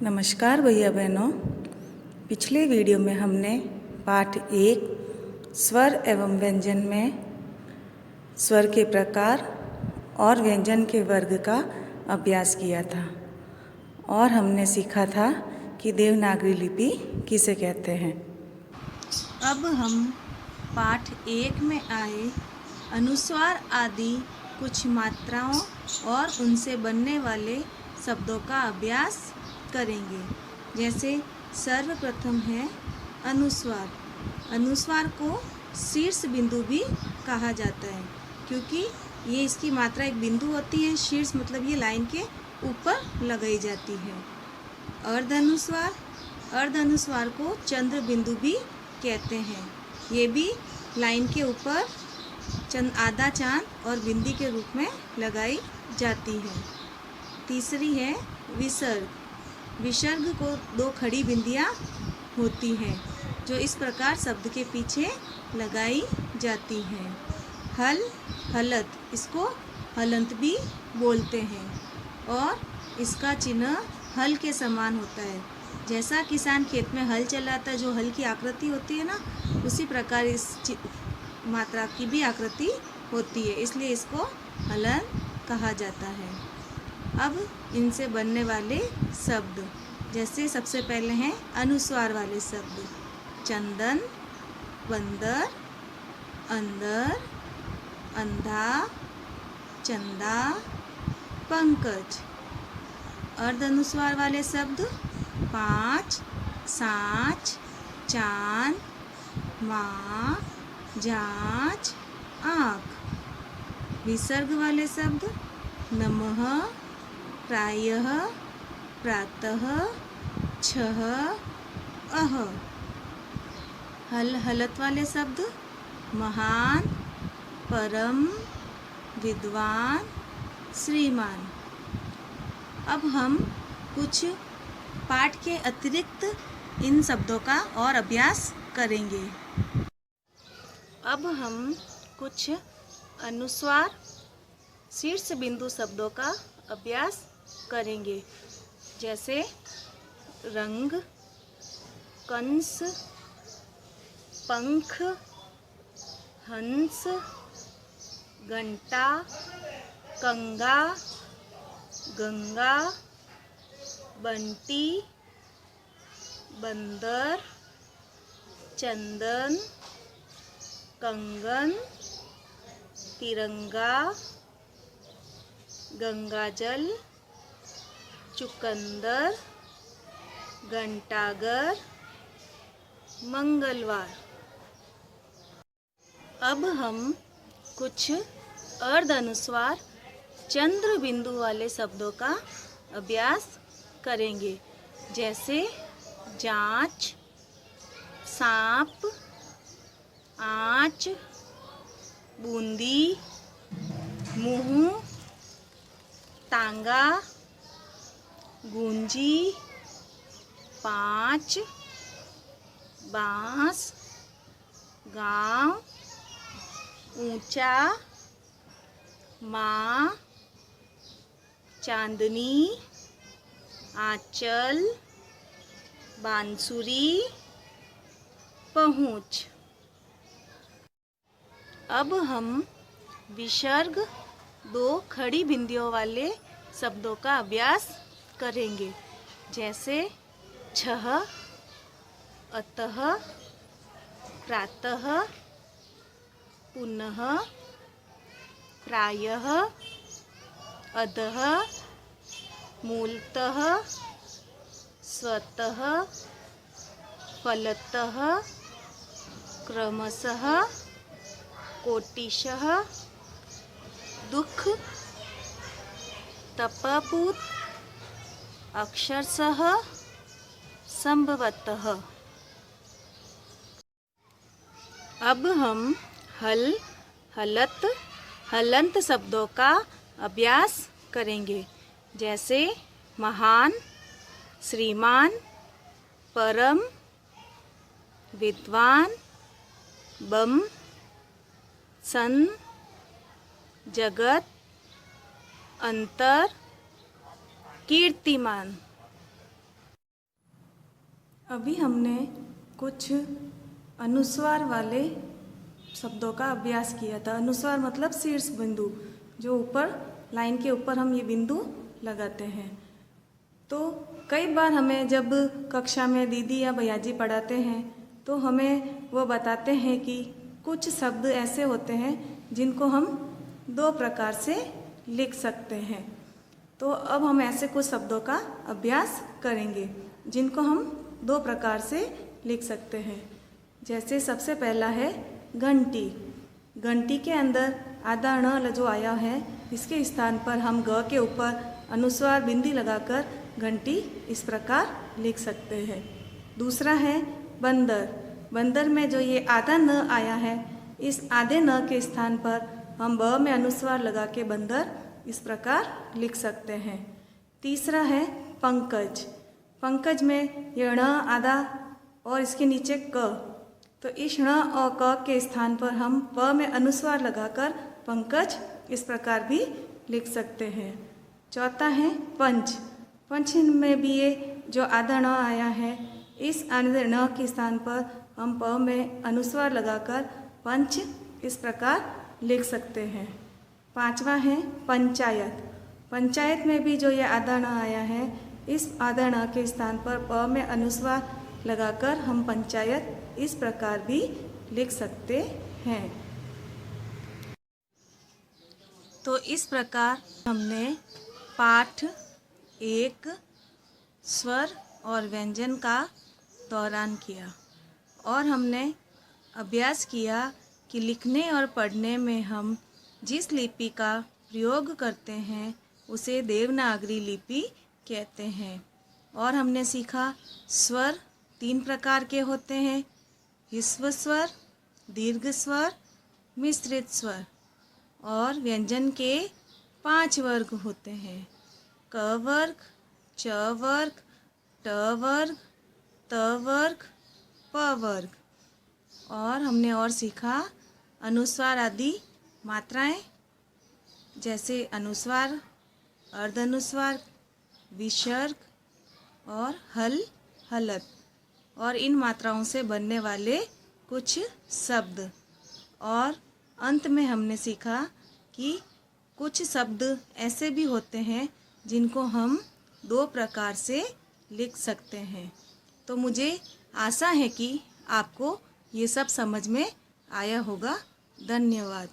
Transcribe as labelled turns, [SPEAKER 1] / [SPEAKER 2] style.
[SPEAKER 1] नमस्कार भैया बहनों। पिछले वीडियो में हमने पाठ 1 स्वर एवं व्यंजन में स्वर के प्रकार और व्यंजन के वर्ग का अभ्यास किया था और हमने सीखा था कि देवनागरी लिपि किसे कहते हैं। अब हम पाठ 1 में आए अनुस्वार आदि कुछ मात्राओं और उनसे बनने वाले शब्दों का अभ्यास करेंगे। जैसे सर्वप्रथम है अनुस्वार। अनुस्वार को शीर्ष बिंदु भी कहा जाता है क्योंकि ये इसकी मात्रा एक बिंदु होती है। शीर्ष मतलब ये लाइन के ऊपर लगाई जाती है। अर्ध अनुस्वार, अर्ध अनुस्वार को चंद्र बिंदु भी कहते हैं। ये भी लाइन के ऊपर आधा चांद और बिंदी के रूप में लगाई जाती है। तीसरी है विसर्ग। विसर्ग को 2 खड़ी बिंदियां होती हैं जो इस प्रकार शब्द के पीछे लगाई जाती हैं। हल, हलत, इसको हलंत भी बोलते हैं और इसका चिन्ह हल के समान होता है। जैसा किसान खेत में हल चलाता है, जो हल की आकृति होती है ना, उसी प्रकार इस मात्रा की भी आकृति होती है, इसलिए इसको हलन कहा जाता है। अब इनसे बनने वाले शब्द, जैसे सबसे पहले हैं अनुस्वार वाले शब्द। चंदन, बंदर, अंदर, अंधा, चंदा, पंकज। अर्ध अनुस्वार वाले शब्द 5, सांच, चांद, माँ, जांच, आँख। विसर्ग वाले शब्द नमः, प्रायः, प्रातः, छः, अह। हल, हलत वाले शब्द महान, परम, विद्वान, श्रीमान। अब हम कुछ पाठ के अतिरिक्त इन शब्दों का और अभ्यास करेंगे। अब हम कुछ अनुस्वार शीर्ष बिंदु शब्दों का अभ्यास करेंगे। जैसे रंग, कंस, पंख, हंस, घंटा, कंगा, गंगा, बंटी, बंदर, चंदन, कंगन, तिरंगा, गंगाजल, चुकंदर, घंटाघर, मंगलवार। अब हम कुछ अर्ध अनुस्वार चंद्र बिंदु वाले शब्दों का अभ्यास करेंगे। जैसे जांच, सांप, आँच, बूंदी, मुँह, तांगा, गूंजी, 5, बांस, गांव, ऊंचा, माँ, चांदनी, आंचल, बांसुरी, पहुँच। अब हम विसर्ग 2 खड़ी बिंदियों वाले शब्दों का अभ्यास करेंगे। जैसे छह, अतः, प्रातः, पुनः, प्रायः, अधः, मूलतः, स्वतः, फलतः, क्रमशः, कोटिशः, दुख, तपपूत, अक्षरशः, संभवतः। अब हम हल, हलत, हलंत शब्दों का अभ्यास करेंगे। जैसे महान, श्रीमान, परम, विद्वान, बम, सन, जगत, अंतर, कीर्तिमान। अभी हमने कुछ अनुस्वार वाले शब्दों का अभ्यास किया था। अनुस्वार मतलब शीर्ष बिंदु, जो ऊपर लाइन के ऊपर हम ये बिंदु लगाते हैं। तो कई बार हमें जब कक्षा में दीदी या भैया जी पढ़ाते हैं तो हमें वो बताते हैं कि कुछ शब्द ऐसे होते हैं जिनको हम दो प्रकार से लिख सकते हैं। तो अब हम ऐसे कुछ शब्दों का अभ्यास करेंगे जिनको हम दो प्रकार से लिख सकते हैं। जैसे सबसे पहला है घंटी। घंटी के अंदर आधा ण जो आया है, इसके स्थान पर हम ग के ऊपर अनुस्वार बिंदी लगाकर घंटी इस प्रकार लिख सकते हैं। दूसरा है बंदर। बंदर में जो ये आधा न आया है, इस आधे न के स्थान पर हम ब में अनुस्वार लगा के बंदर इस प्रकार लिख सकते हैं। तीसरा है पंकज। पंकज में ये ण आधा और इसके नीचे क, तो इस ण और क के स्थान पर हम प में अनुस्वार लगाकर पंकज इस प्रकार भी लिख सकते हैं। चौथा है पंच। पंच में भी ये जो आधा ण आया है, इस आधे ण के स्थान पर हम प में अनुस्वार लगाकर पंच इस प्रकार लिख सकते हैं। पांचवा है पंचायत। पंचायत में भी जो ये आधा ण आया है, इस आधा ण के स्थान पर प में अनुस्वार लगाकर हम पंचायत इस प्रकार भी लिख सकते हैं। तो इस प्रकार हमने पाठ 1 स्वर और व्यंजन का दौरान किया और हमने अभ्यास किया कि लिखने और पढ़ने में हम जिस लिपि का प्रयोग करते हैं उसे देवनागरी लिपि कहते हैं। और हमने सीखा स्वर 3 प्रकार के होते हैं, ह्रस्व स्वर, दीर्घ स्वर, मिश्रित स्वर। और व्यंजन के 5 वर्ग होते हैं, क वर्ग, च वर्ग, ट वर्ग, त वर्ग, प वर्ग। और हमने और सीखा अनुस्वार आदि मात्राएं, जैसे अनुस्वार, अर्धानुस्वार, विसर्ग और हल, हलत, और इन मात्राओं से बनने वाले कुछ शब्द। और अंत में हमने सीखा कि कुछ शब्द ऐसे भी होते हैं जिनको हम 2 प्रकार से लिख सकते हैं। तो मुझे आशा है कि आपको ये सब समझ में आया होगा। धन्यवाद।